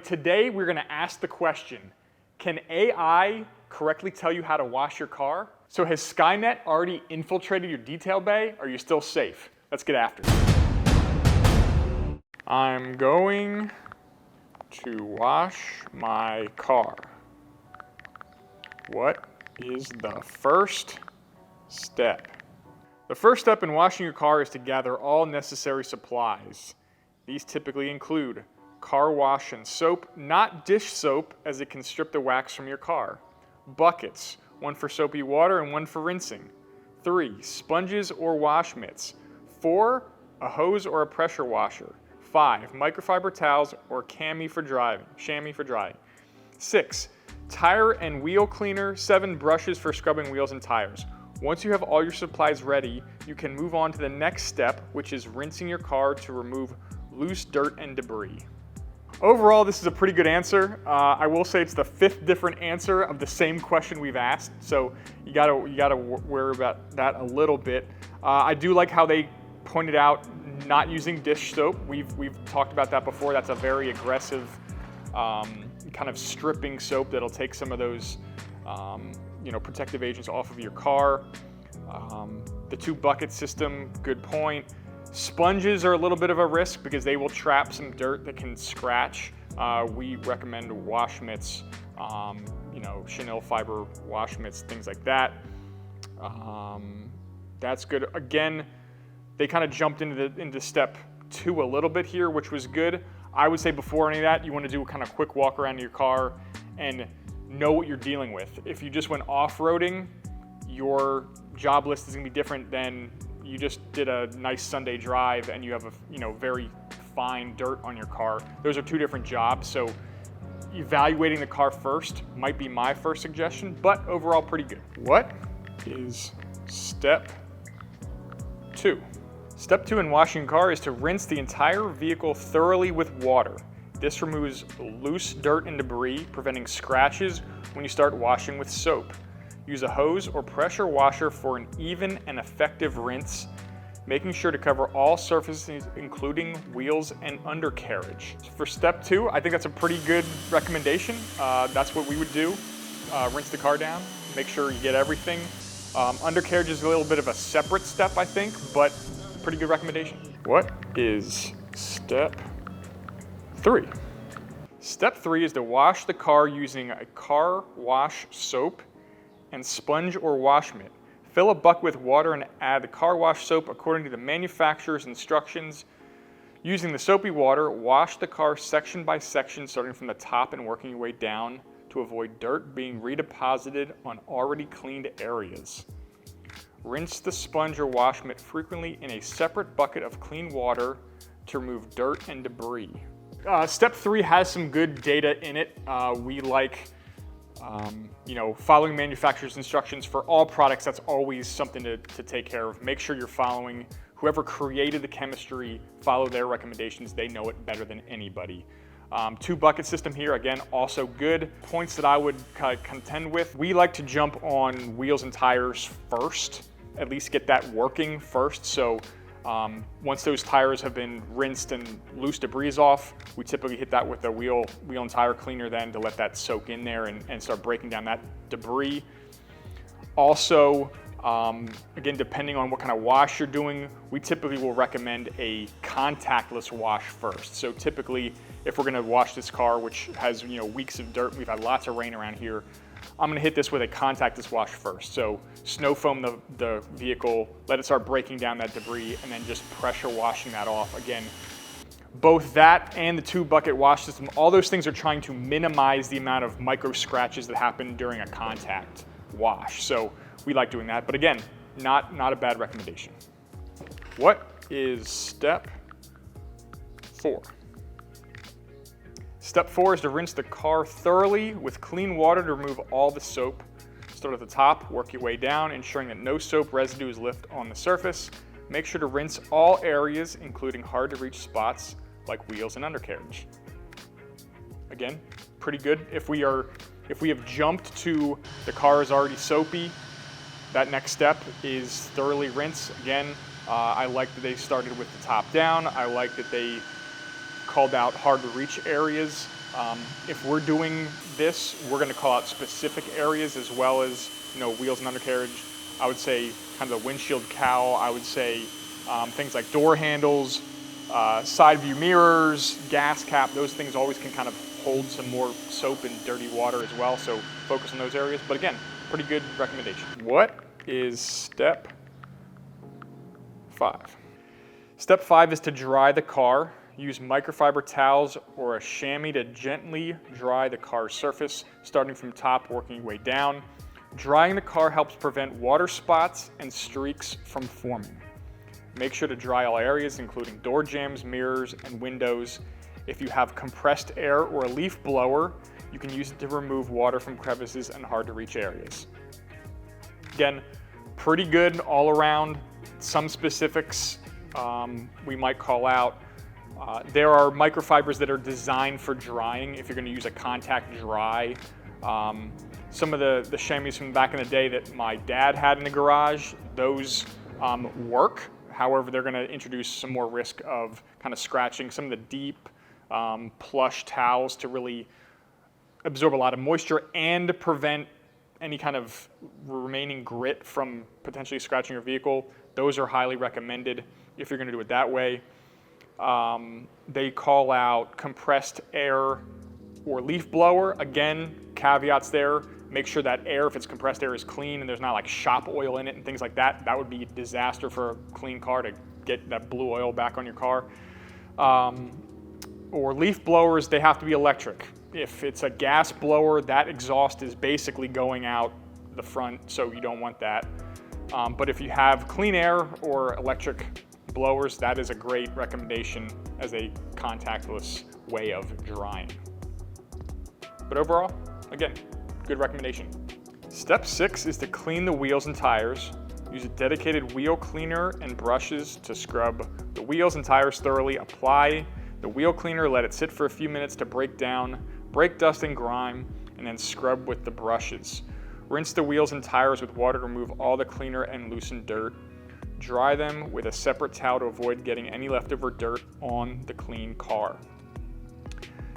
today we're gonna ask the question, can AI correctly tell you how to wash your car? So has Skynet already infiltrated your detail bay? Are you still safe? Let's get after it. I'm going to wash my car. What is the first step? The first step in washing your car is to gather all necessary supplies. These typically include car wash and soap, not dish soap as it can strip the wax from your car. Buckets, one for soapy water and one for rinsing. 3, sponges or wash mitts. 4, a hose or a pressure washer. 5, microfiber towels or chamois for drying. 6, tire and wheel cleaner. 7, brushes for scrubbing wheels and tires. Once you have all your supplies ready, you can move on to the next step, which is rinsing your car to remove loose dirt and debris. Overall, this is a pretty good answer. I will say it's the 5th different answer of the same question we've asked, so you gotta worry about that a little bit. I do like how they pointed out not using dish soap. We've talked about that before. That's a very aggressive kind of stripping soap that'll take some of those protective agents off of your car. The 2 bucket system, good point. Sponges are a little bit of a risk because they will trap some dirt that can scratch. We recommend wash mitts, chenille fiber wash mitts, things like that. That's good. Again, they kind of jumped into step 2 a little bit here, which was good. I would say before any of that, you want to do a kind of quick walk around your car and know what you're dealing with. If you just went off-roading, your job list is going to be different than you just did a nice Sunday drive and you have a very fine dirt on your car. Those are 2 different jobs, so evaluating the car first might be my first suggestion, but overall pretty good. What is step 2? Step 2 in washing a car is to rinse the entire vehicle thoroughly with water. This removes loose dirt and debris, preventing scratches when you start washing with soap. Use a hose or pressure washer for an even and effective rinse, making sure to cover all surfaces including wheels and undercarriage. For step 2, I think that's a pretty good recommendation. That's what we would do. Rinse the car down, make sure you get everything. Undercarriage is a little bit of a separate step, I think, but pretty good recommendation. What is step 3? Step 3 is to wash the car using a car wash soap and sponge or wash mitt. Fill a bucket with water and add the car wash soap according to the manufacturer's instructions. Using the soapy water, wash the car section by section, starting from the top and working your way down to avoid dirt being redeposited on already cleaned areas. Rinse the sponge or wash mitt frequently in a separate bucket of clean water to remove dirt and debris. Step 3 has some good data in it. We like following manufacturer's instructions for all products. That's always something to take care of. Make sure you're following whoever created the chemistry, follow their recommendations. They know it better than anybody. 2 bucket system here, again, also good. Points that I would contend with. We like to jump on wheels and tires first, at least get that working first. So once those tires have been rinsed and loose debris is off, we typically hit that with a wheel and tire cleaner then to let that soak in there and start breaking down that debris. Also, again, depending on what kind of wash you're doing, we typically will recommend a contactless wash first. So typically, if we're gonna wash this car, which has weeks of dirt, we've had lots of rain around here, I'm gonna hit this with a contactless wash first. So snow foam the vehicle, let it start breaking down that debris, and then just pressure washing that off. Again, both that and the 2 bucket wash system, all those things are trying to minimize the amount of micro scratches that happen during a contact wash. So we like doing that, but again, not a bad recommendation. What is step 4? Step 4 is to rinse the car thoroughly with clean water to remove all the soap. Start at the top, work your way down, ensuring that no soap residue is left on the surface. Make sure to rinse all areas, including hard to reach spots like wheels and undercarriage. Again, pretty good. If we have jumped to the car is already soapy, that next step is thoroughly rinse. Again, I like that they started with the top down. I like that they called out hard to reach areas. If we're doing this, we're gonna call out specific areas as well as, wheels and undercarriage. I would say kind of the windshield cowl. I would say things like door handles, side view mirrors, gas cap, those things always can kind of hold some more soap and dirty water as well. So focus on those areas. But again, pretty good recommendation. What is step 5? Step 5 is to dry the car. Use microfiber towels or a chamois to gently dry the car's surface, starting from top, working your way down. Drying the car helps prevent water spots and streaks from forming. Make sure to dry all areas, including door jambs, mirrors, and windows. If you have compressed air or a leaf blower, you can use it to remove water from crevices and hard to reach areas. Again, pretty good all around. Some specifics we might call out. There are microfibers that are designed for drying if you're going to use a contact dry. Some of the chamois from back in the day that my dad had in the garage, those work. However, they're going to introduce some more risk of kind of scratching. Some of the deep plush towels to really absorb a lot of moisture and prevent any kind of remaining grit from potentially scratching your vehicle. Those are highly recommended if you're going to do it that way. They call out compressed air or leaf blower. Again, caveats there. Make sure that air, if it's compressed air, is clean and there's not like shop oil in it and things like that. That would be a disaster for a clean car to get that blue oil back on your car. Or leaf blowers, they have to be electric. If it's a gas blower, that exhaust is basically going out the front, so you don't want that. But if you have clean air or electric blowers, that is a great recommendation as a contactless way of drying. But overall, again, good recommendation. Step 6 is to clean the wheels and tires. Use a dedicated wheel cleaner and brushes to scrub the wheels and tires thoroughly. Apply the wheel cleaner, let it sit for a few minutes to break down, break dust and grime, and then scrub with the brushes. Rinse the wheels and tires with water to remove all the cleaner and loosen dirt. Dry them with a separate towel to avoid getting any leftover dirt on the clean car.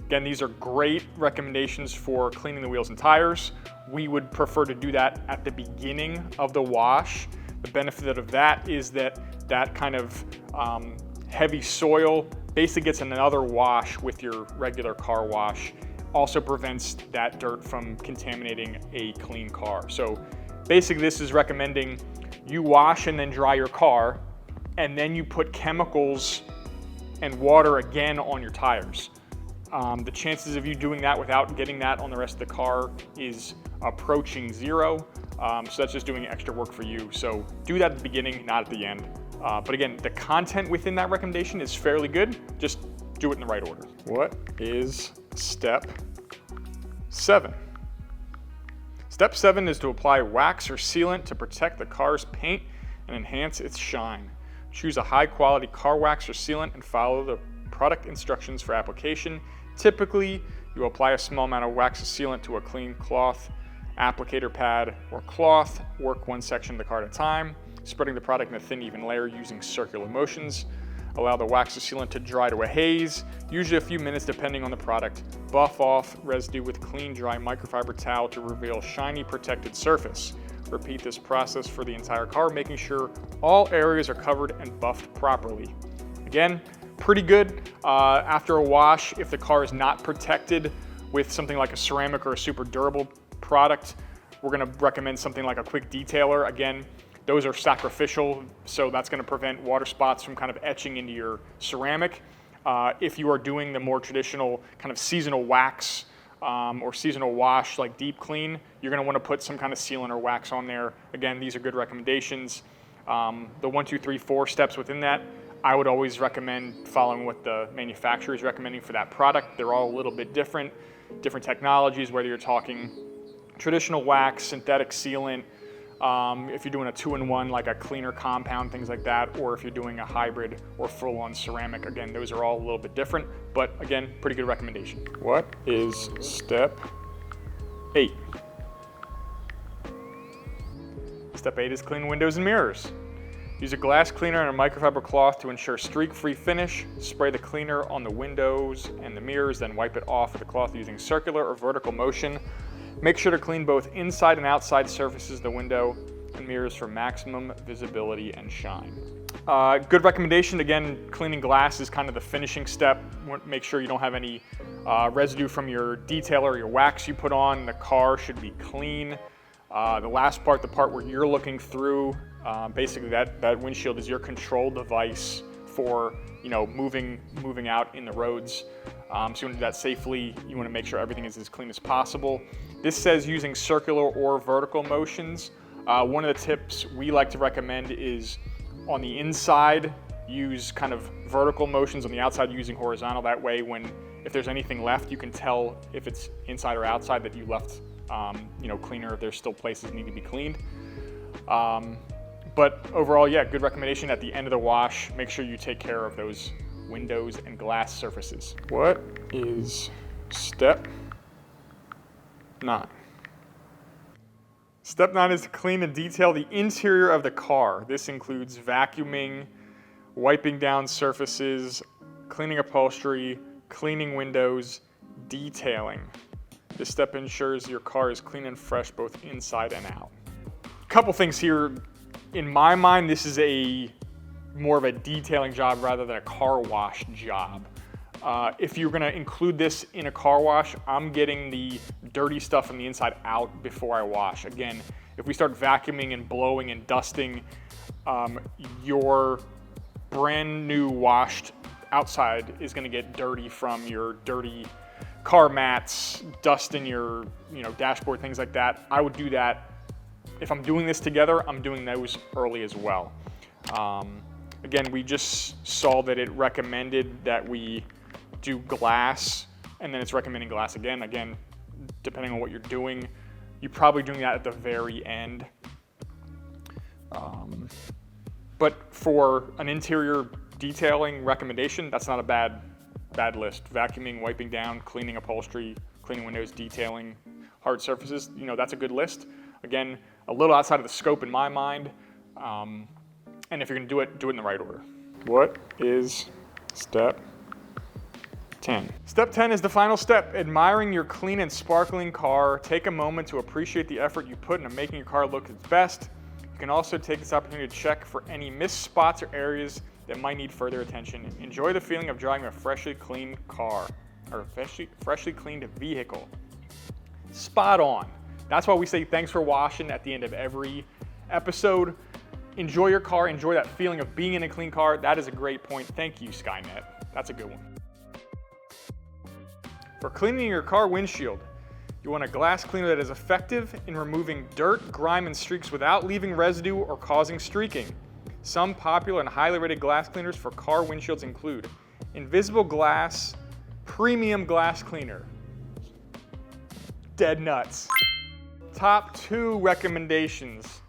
Again, these are great recommendations for cleaning the wheels and tires. We would prefer to do that at the beginning of the wash. The benefit of that is that that kind of heavy soil basically gets another wash with your regular car wash. Also prevents that dirt from contaminating a clean car. So basically this is recommending you wash and then dry your car, and then you put chemicals and water again on your tires. The chances of you doing that without getting that on the rest of the car is approaching zero. So that's just doing extra work for you. So do that at the beginning, not at the end. But again, the content within that recommendation is fairly good. Just do it in the right order. What is step 7? Step 7 is to apply wax or sealant to protect the car's paint and enhance its shine. Choose a high quality car wax or sealant and follow the product instructions for application. Typically, you apply a small amount of wax or sealant to a clean cloth, applicator pad, or cloth. Work one section of the car at a time, spreading the product in a thin, even layer using circular motions. Allow the wax or sealant to dry to a haze, usually a few minutes depending on the product. Buff off residue with clean, dry microfiber towel to reveal shiny, protected surface. Repeat this process for the entire car, making sure all areas are covered and buffed properly. Again, pretty good. After a wash, if the car is not protected with something like a ceramic or a super durable product, we're gonna recommend something like a quick detailer. Again, those are sacrificial, so that's gonna prevent water spots from kind of etching into your ceramic. If you are doing the more traditional kind of seasonal wax or seasonal wash like deep clean, you're gonna wanna put some kind of sealant or wax on there. Again, these are good recommendations. The 1, 2, 3, 4 steps within that, I would always recommend following what the manufacturer is recommending for that product. They're all a little bit different technologies, whether you're talking traditional wax, synthetic sealant, if you're doing a 2-in-1 like a cleaner compound, things like that, or if you're doing a hybrid or full-on ceramic. Again, those are all a little bit different, but again, pretty good recommendation. What is step 8? Step 8 is clean windows and mirrors. Use a glass cleaner and a microfiber cloth to ensure streak-free finish. Spray the cleaner on the windows and the mirrors, then wipe it off with the cloth using circular or vertical motion. Make sure to clean both inside and outside surfaces of the window and mirrors for maximum visibility and shine. Good recommendation. Again, cleaning glass is kind of the finishing step. Make sure you don't have any residue from your detailer or your wax you put on. The car should be clean. The last part, the part where you're looking through, basically that windshield is your control device for moving out in the roads. So you want to do that safely. You want to make sure everything is as clean as possible. This says using circular or vertical motions. One of the tips we like to recommend is on the inside, use kind of vertical motions, on the outside using horizontal. That way, if there's anything left, you can tell if it's inside or outside that you left cleaner if there's still places that need to be cleaned. But overall, yeah, good recommendation. At the end of the wash, make sure you take care of those windows and glass surfaces. What is step 9? Step 9 is to clean and detail the interior of the car. This includes vacuuming, wiping down surfaces, cleaning upholstery, cleaning windows, detailing. This step ensures your car is clean and fresh both inside and out. Couple things here. In my mind, this is more of a detailing job rather than a car wash job. If you're gonna include this in a car wash, I'm getting the dirty stuff from the inside out before I wash. Again, if we start vacuuming and blowing and dusting, your brand new washed outside is gonna get dirty from your dirty car mats, dust in your dashboard, things like that. I would do that. If I'm doing this together, I'm doing those early as well. Again, we just saw that it recommended that we do glass, and then it's recommending glass again. Again, depending on what you're doing, you're probably doing that at the very end. But for an interior detailing recommendation, that's not a bad list. Vacuuming, wiping down, cleaning upholstery, cleaning windows, detailing hard surfaces, that's a good list. Again, a little outside of the scope in my mind. And if you're gonna do it in the right order. What is step 10? Step 10 is the final step, admiring your clean and sparkling car. Take a moment to appreciate the effort you put into making your car look its best. You can also take this opportunity to check for any missed spots or areas that might need further attention. Enjoy the feeling of driving a freshly cleaned car, or freshly cleaned vehicle. Spot on. That's why we say thanks for washing at the end of every episode. Enjoy your car, enjoy that feeling of being in a clean car. That is a great point. Thank you, Skynet. That's a good one. For cleaning your car windshield, you want a glass cleaner that is effective in removing dirt, grime, and streaks without leaving residue or causing streaking. Some popular and highly rated glass cleaners for car windshields include Invisible Glass Premium Glass Cleaner. Dead nuts. Top 2 recommendations.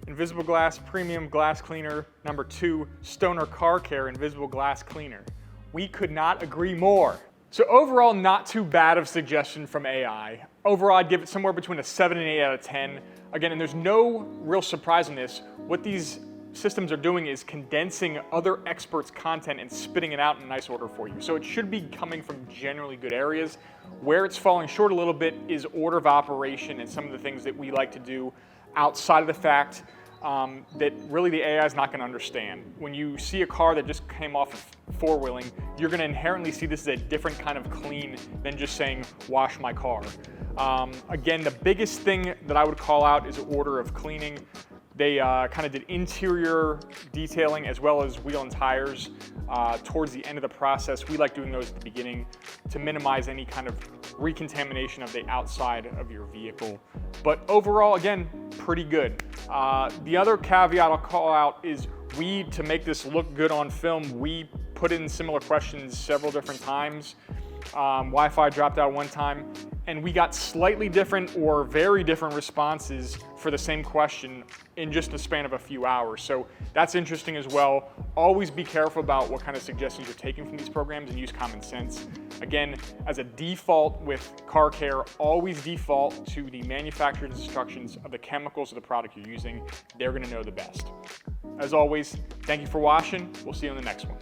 Invisible Glass Premium Glass Cleaner. Number 2, Stoner Car Care Invisible Glass Cleaner. We could not agree more. So overall, not too bad of suggestion from AI. Overall, I'd give it somewhere between a 7 and 8 out of 10. Again, and there's no real surprise in this. What these systems are doing is condensing other experts' content and spitting it out in a nice order for you. So it should be coming from generally good areas. Where it's falling short a little bit is order of operation and some of the things that we like to do outside of the fact that really the AI is not going to understand. When you see a car that just came off of four-wheeling, you're going to inherently see this as a different kind of clean than just saying, wash my car. Again, the biggest thing that I would call out is order of cleaning. They kind of did interior detailing as well as wheel and tires towards the end of the process. We like doing those at the beginning to minimize any kind of recontamination of the outside of your vehicle. But overall, again, pretty good. The other caveat I'll call out is to make this look good on film, we put in similar questions several different times. Wi-Fi dropped out one time, and we got slightly different or very different responses for the same question in just the span of a few hours. So that's interesting as well. Always be careful about what kind of suggestions you're taking from these programs and use common sense. Again, as a default with car care, always default to the manufacturer's instructions of the chemicals of the product you're using. They're gonna know the best. As always, thank you for watching. We'll see you on the next one.